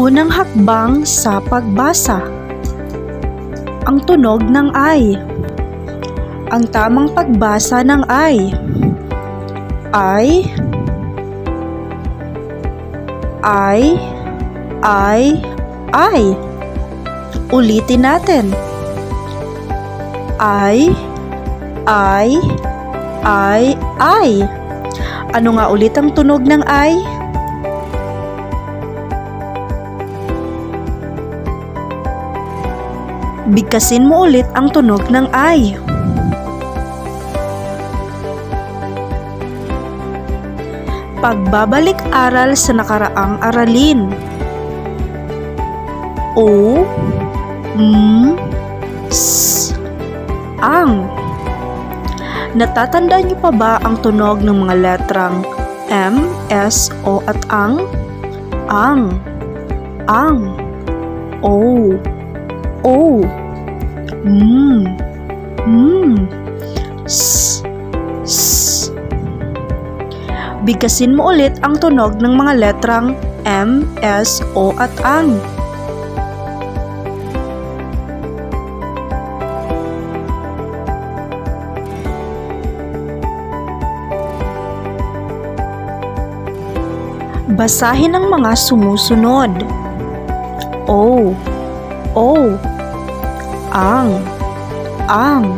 Unang hakbang sa pagbasa. Ang tunog ng ay. Ang tamang pagbasa ng ay. Ay. Ulitin natin. Ay. Ano nga ulit ang tunog ng ay? Bigkasin mo ulit ang tunog ng ay. Pagbabalik-aral sa nakaraang aralin. O, S, ang. Natatandaan niyo pa ba ang tunog ng mga letrang M, S, O at ang? Ang, O, S. Bigkasin mo ulit ang tunog ng mga letrang M, S, O at ang. Basahin ang mga sumusunod. O, ang,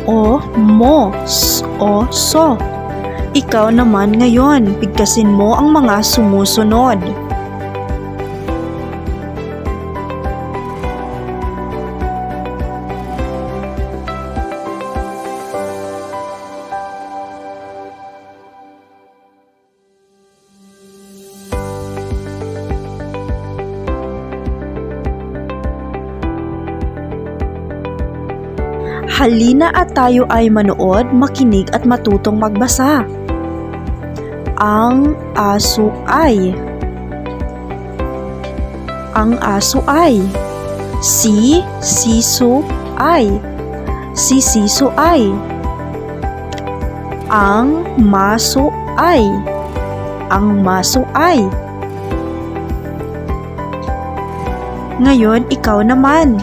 o, mo, s, o, so. Ikaw naman ngayon, bigkasin mo ang mga sumusunod. Halina at tayo ay manood, makinig at matutong magbasa. Ang aso ay. Ang aso ay. Si siso ay. Si siso ay. Ang maso ay. Ang maso ay. Ngayon, ikaw naman.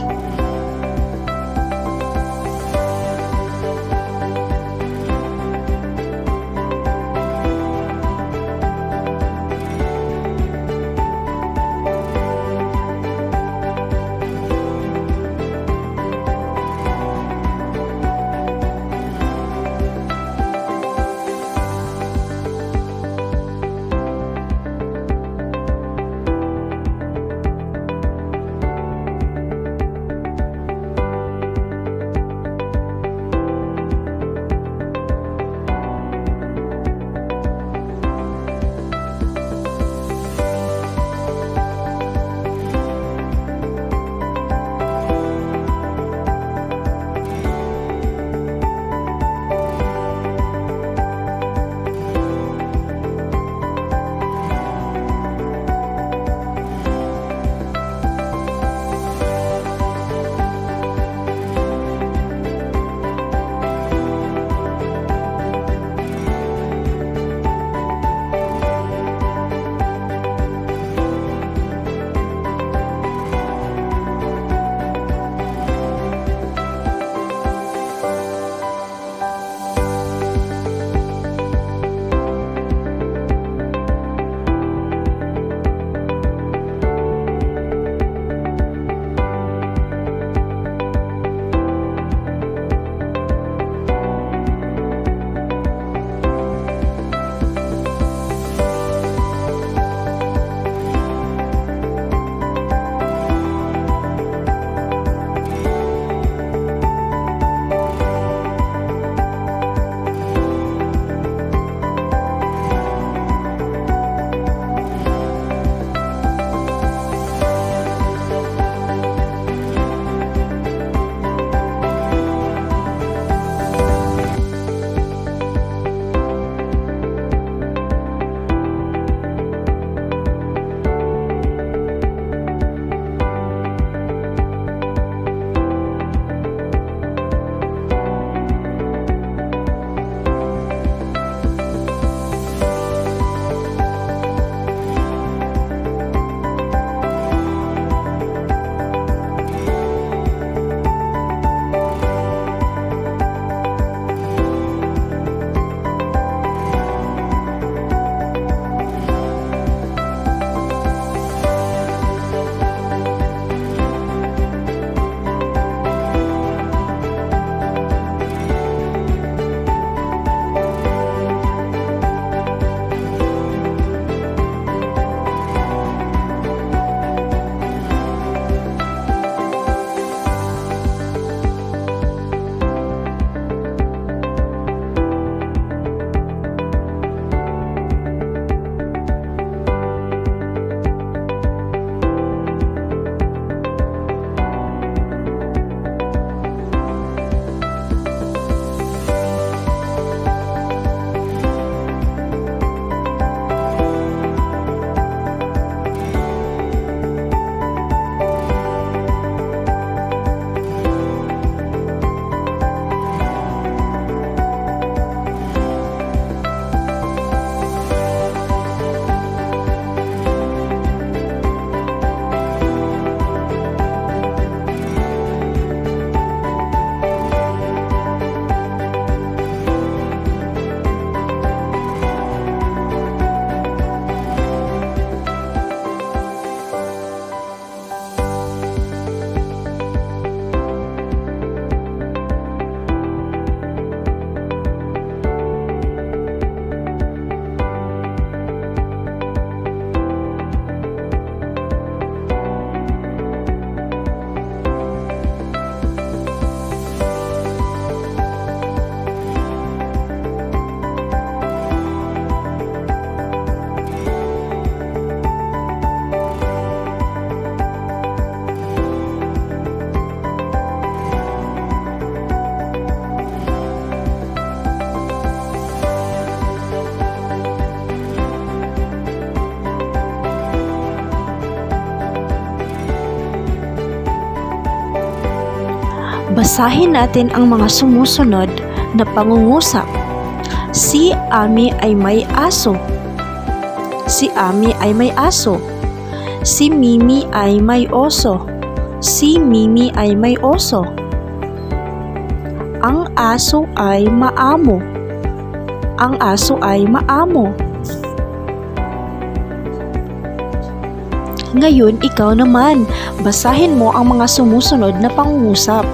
Basahin natin ang mga sumusunod na pangungusap. Si Ami ay may aso. Si Ami ay may aso. Si Mimi ay may oso. Si Mimi ay may oso. Ang aso ay maamo. Ang aso ay maamo. Ngayon, ikaw naman, basahin mo ang mga sumusunod na pangungusap.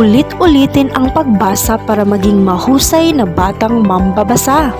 Ulit-ulitin ang pagbasa para maging mahusay na batang mambabasa.